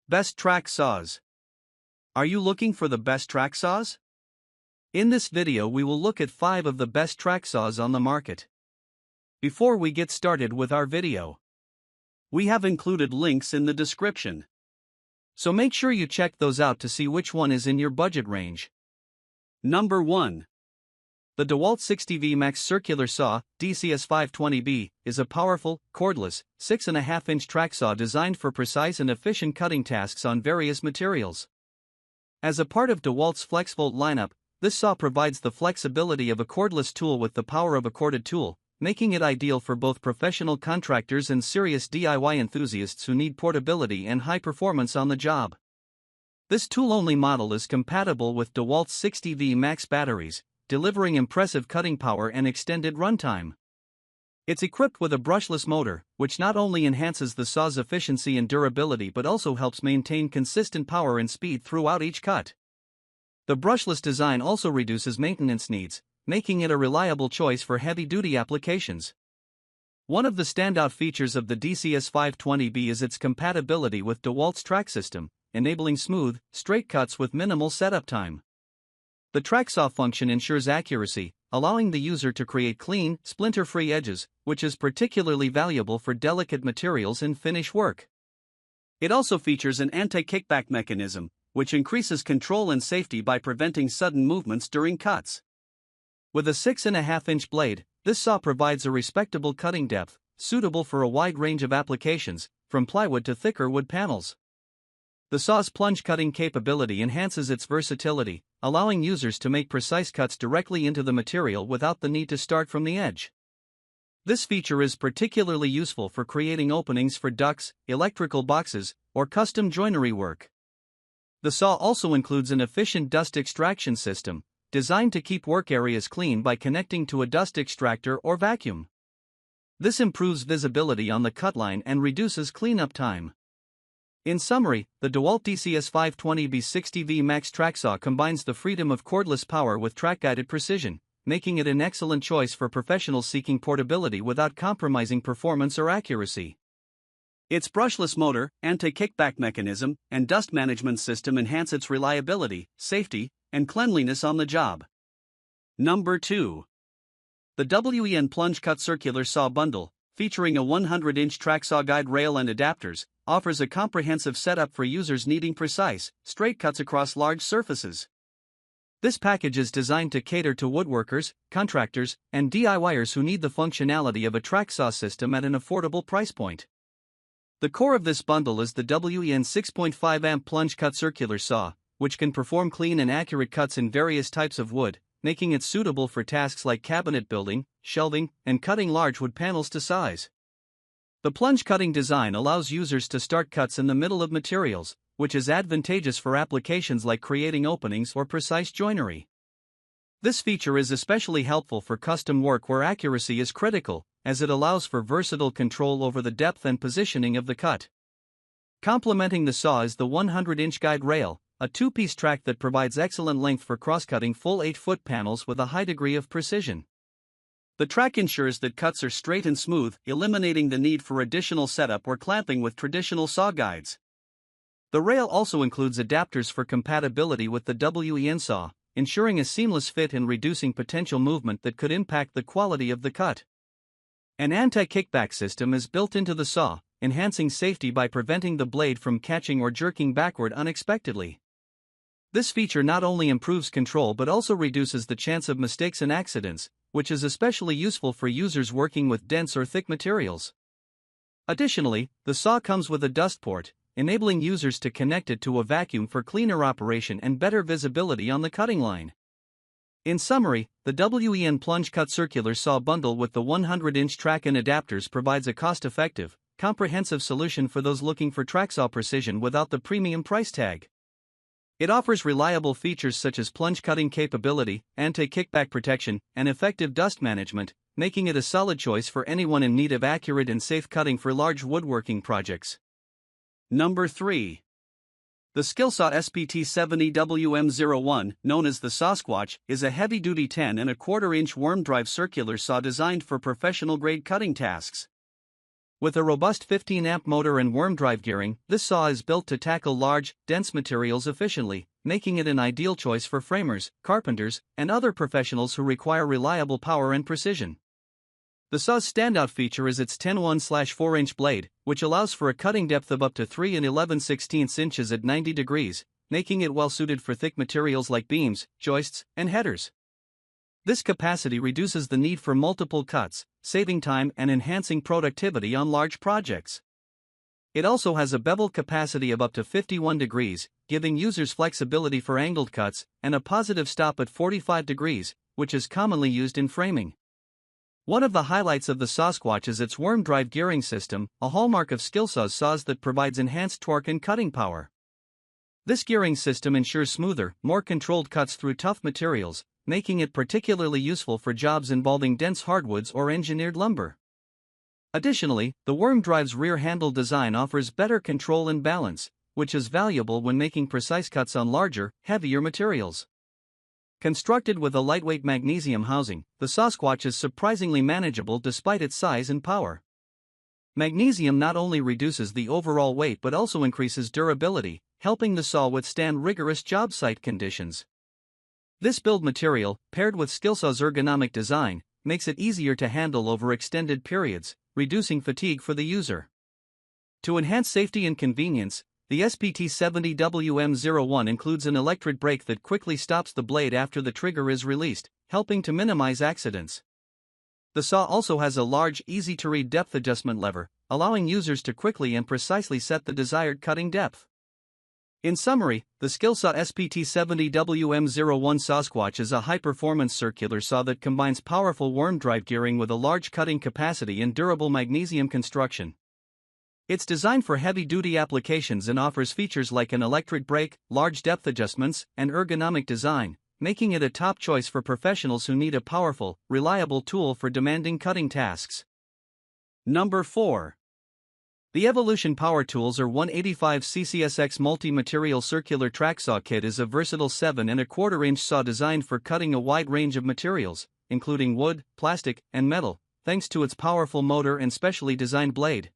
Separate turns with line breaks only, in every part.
Best track saws. Are you looking for the best track saws? In this video we will look at 5 of the best track saws on the market. Before we get started with our video, we have included links in the description, so make sure you check those out to see which one is in your budget range. Number 1. The DEWALT 60V Max Circular Saw, DCS520B, is a powerful, cordless, 6.5-inch track saw designed for precise and efficient cutting tasks on various materials. As a part of DEWALT's FlexVolt lineup, this saw provides the flexibility of a cordless tool with the power of a corded tool, making it ideal for both professional contractors and serious DIY enthusiasts who need portability and high performance on the job. This tool-only model is compatible with DEWALT's 60V Max batteries, delivering impressive cutting power and extended runtime. It's equipped with a brushless motor, which not only enhances the saw's efficiency and durability but also helps maintain consistent power and speed throughout each cut. The brushless design also reduces maintenance needs, making it a reliable choice for heavy-duty applications. One of the standout features of the DCS520B is its compatibility with DEWALT's track system, enabling smooth, straight cuts with minimal setup time. The track saw function ensures accuracy, allowing the user to create clean, splinter-free edges, which is particularly valuable for delicate materials in finish work. It also features an anti-kickback mechanism, which increases control and safety by preventing sudden movements during cuts. With a 6.5-inch blade, this saw provides a respectable cutting depth, suitable for a wide range of applications, from plywood to thicker wood panels. The saw's plunge cutting capability enhances its versatility, allowing users to make precise cuts directly into the material without the need to start from the edge. This feature is particularly useful for creating openings for ducts, electrical boxes, or custom joinery work. The saw also includes an efficient dust extraction system, designed to keep work areas clean by connecting to a dust extractor or vacuum. This improves visibility on the cut line and reduces cleanup time. In summary, the DEWALT DCS520B 60V Max track saw combines the freedom of cordless power with track-guided precision, making it an excellent choice for professionals seeking portability without compromising performance or accuracy. Its brushless motor, anti-kickback mechanism, and dust management system enhance its reliability, safety, and cleanliness on the job. Number 2. The WEN Plunge Cut Circular Saw Bundle, featuring a 100-inch track saw guide rail and adapters, offers a comprehensive setup for users needing precise, straight cuts across large surfaces. This package is designed to cater to woodworkers, contractors, and DIYers who need the functionality of a track saw system at an affordable price point. The core of this bundle is the WEN 6.5-amp Plunge Cut Circular Saw, which can perform clean and accurate cuts in various types of wood, making it suitable for tasks like cabinet building, shelving, and cutting large wood panels to size. The plunge cutting design allows users to start cuts in the middle of materials, which is advantageous for applications like creating openings or precise joinery. This feature is especially helpful for custom work where accuracy is critical, as it allows for versatile control over the depth and positioning of the cut. Complementing the saw is the 100-inch guide rail, a two-piece track that provides excellent length for cross-cutting full 8-foot panels with a high degree of precision. The track ensures that cuts are straight and smooth, eliminating the need for additional setup or clamping with traditional saw guides. The rail also includes adapters for compatibility with the WEN saw, ensuring a seamless fit and reducing potential movement that could impact the quality of the cut. An anti-kickback system is built into the saw, enhancing safety by preventing the blade from catching or jerking backward unexpectedly. This feature not only improves control but also reduces the chance of mistakes and accidents, which is especially useful for users working with dense or thick materials. Additionally, the saw comes with a dust port, enabling users to connect it to a vacuum for cleaner operation and better visibility on the cutting line. In summary, the WEN Plunge Cut Circular Saw Bundle with the 100-inch track and adapters provides a cost-effective, comprehensive solution for those looking for track saw precision without the premium price tag. It offers reliable features such as plunge cutting capability, anti-kickback protection, and effective dust management, making it a solid choice for anyone in need of accurate and safe cutting for large woodworking projects. Number 3. The SKILSAW SPT70WM-01, known as the Sasquatch, is a heavy-duty 10 1/4-inch worm drive circular saw designed for professional-grade cutting tasks. With a robust 15-amp motor and worm drive gearing, this saw is built to tackle large, dense materials efficiently, making it an ideal choice for framers, carpenters, and other professionals who require reliable power and precision. The saw's standout feature is its 10-1/4-inch blade, which allows for a cutting depth of up to 3 11/16 inches at 90 degrees, making it well suited for thick materials like beams, joists, and headers. This capacity reduces the need for multiple cuts, saving time and enhancing productivity on large projects. It also has a bevel capacity of up to 51 degrees, giving users flexibility for angled cuts, and a positive stop at 45 degrees, which is commonly used in framing. One of the highlights of the Sasquatch is its worm drive gearing system, a hallmark of SKILSAW saws that provides enhanced torque and cutting power. This gearing system ensures smoother, more controlled cuts through tough materials, making it particularly useful for jobs involving dense hardwoods or engineered lumber. Additionally, the worm drive's rear handle design offers better control and balance, which is valuable when making precise cuts on larger, heavier materials. Constructed with a lightweight magnesium housing, the Sasquatch is surprisingly manageable despite its size and power. Magnesium not only reduces the overall weight but also increases durability, helping the saw withstand rigorous job site conditions. This build material, paired with SKILSAW's ergonomic design, makes it easier to handle over extended periods, reducing fatigue for the user. To enhance safety and convenience, the SPT70WM-01 includes an electric brake that quickly stops the blade after the trigger is released, helping to minimize accidents. The saw also has a large, easy-to-read depth adjustment lever, allowing users to quickly and precisely set the desired cutting depth. In summary, the SKILSAW SPT70WM-01 Sasquatch is a high-performance circular saw that combines powerful worm drive gearing with a large cutting capacity and durable magnesium construction. It's designed for heavy-duty applications and offers features like an electric brake, large depth adjustments, and ergonomic design, making it a top choice for professionals who need a powerful, reliable tool for demanding cutting tasks. Number 4. The Evolution Power Tools or 185 CCSX Multi-Material Circular Track Saw Kit is a versatile 7¼ saw designed for cutting a wide range of materials, including wood, plastic, and metal, thanks to its powerful motor and specially designed blade.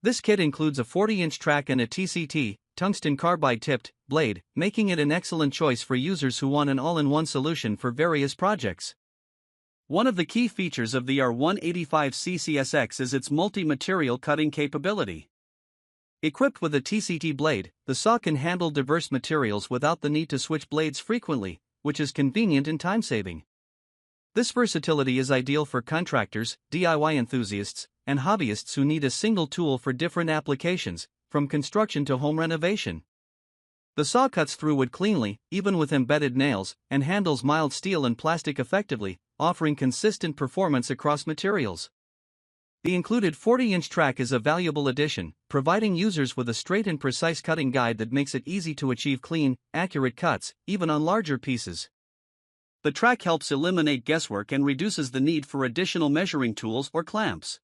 This kit includes a 40-inch track and a TCT, tungsten carbide-tipped, blade, making it an excellent choice for users who want an all-in-one solution for various projects. One of the key features of the R185 CCSX is its multi-material cutting capability. Equipped with a TCT blade, the saw can handle diverse materials without the need to switch blades frequently, which is convenient and time-saving. This versatility is ideal for contractors, DIY enthusiasts, and hobbyists who need a single tool for different applications, from construction to home renovation. The saw cuts through wood cleanly, even with embedded nails, and handles mild steel and plastic effectively, offering consistent performance across materials. The included 40-inch track is a valuable addition, providing users with a straight and precise cutting guide that makes it easy to achieve clean, accurate cuts, even on larger pieces. The track helps eliminate guesswork and reduces the need for additional measuring tools or clamps.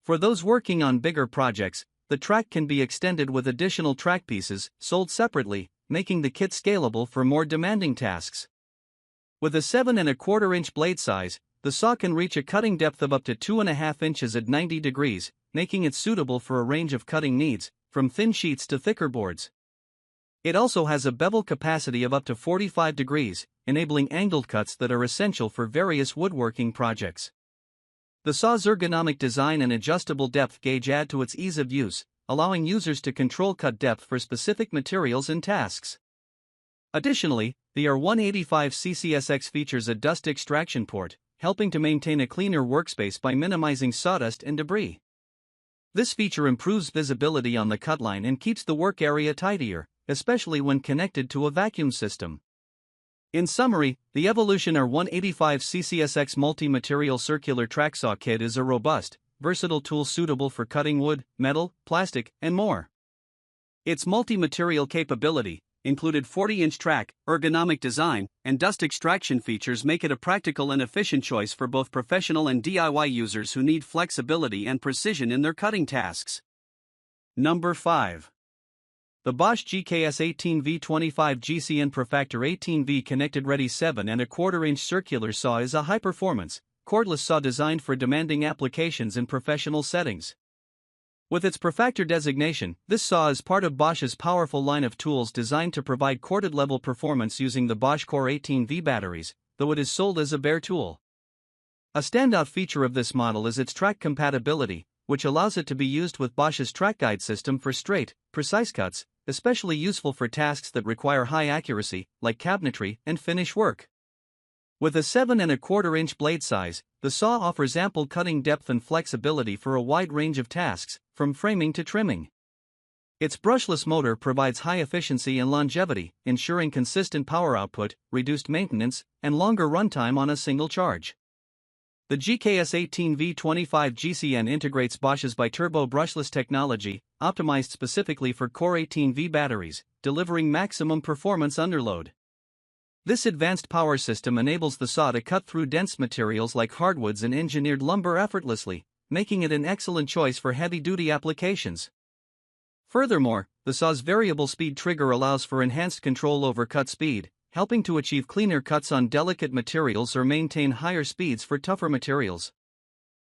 For those working on bigger projects, the track can be extended with additional track pieces, sold separately, making the kit scalable for more demanding tasks. With a 7¼ blade size, the saw can reach a cutting depth of up to 2½ inches at 90 degrees, making it suitable for a range of cutting needs, from thin sheets to thicker boards. It also has a bevel capacity of up to 45 degrees, enabling angled cuts that are essential for various woodworking projects. The saw's ergonomic design and adjustable depth gauge add to its ease of use, allowing users to control cut depth for specific materials and tasks. Additionally, the R185 CCSX features a dust extraction port, helping to maintain a cleaner workspace by minimizing sawdust and debris. This feature improves visibility on the cut line and keeps the work area tidier, especially when connected to a vacuum system. In summary, the Evolution R185 CCSX Multi-Material Circular Track Saw Kit is a robust, versatile tool suitable for cutting wood, metal, plastic, and more. Its multi-material capability, included 40-inch track, ergonomic design, and dust extraction features make it a practical and efficient choice for both professional and DIY users who need flexibility and precision in their cutting tasks. Number 5. The BOSCH GKS 18V25 GCN PROFACTOR 18V Connected Ready 7¼ inch circular saw is a high-performance, cordless saw designed for demanding applications in professional settings. With its PROFACTOR designation, this saw is part of Bosch's powerful line of tools designed to provide corded-level performance using the Bosch Core 18V batteries, though it is sold as a bare tool. A standout feature of this model is its track compatibility, which allows it to be used with Bosch's track guide system for straight, precise cuts, especially useful for tasks that require high accuracy, like cabinetry and finish work. With a 7¼ inch blade size, the saw offers ample cutting depth and flexibility for a wide range of tasks, from framing to trimming. Its brushless motor provides high efficiency and longevity, ensuring consistent power output, reduced maintenance, and longer runtime on a single charge. The GKS18V25 GCN integrates Bosch's biturbo brushless technology, optimized specifically for Core 18V batteries, delivering maximum performance under load. This advanced power system enables the saw to cut through dense materials like hardwoods and engineered lumber effortlessly, making it an excellent choice for heavy-duty applications. Furthermore, the saw's variable speed trigger allows for enhanced control over cut speed, helping to achieve cleaner cuts on delicate materials or maintain higher speeds for tougher materials.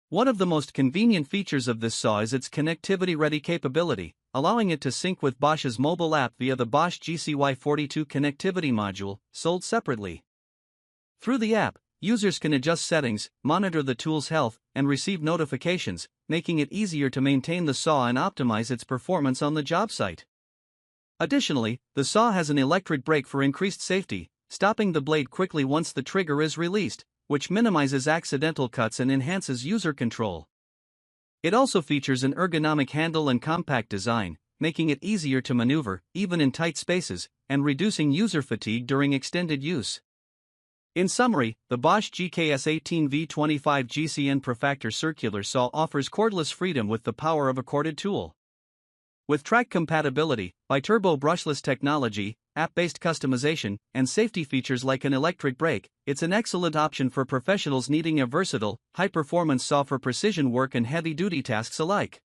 One of the most convenient features of this saw is its connectivity-ready capability, allowing it to sync with Bosch's mobile app via the Bosch GCY42 connectivity module, sold separately. Through the app, users can adjust settings, monitor the tool's health, and receive notifications, making it easier to maintain the saw and optimize its performance on the job site. Additionally, the saw has an electric brake for increased safety, stopping the blade quickly once the trigger is released, which minimizes accidental cuts and enhances user control. It also features an ergonomic handle and compact design, making it easier to maneuver, even in tight spaces, and reducing user fatigue during extended use. In summary, the Bosch GKS18V25 GCN PROFACTOR circular saw offers cordless freedom with the power of a corded tool. With track compatibility, biturbo brushless technology, app-based customization, and safety features like an electric brake, it's an excellent option for professionals needing a versatile, high-performance saw for precision work and heavy-duty tasks alike.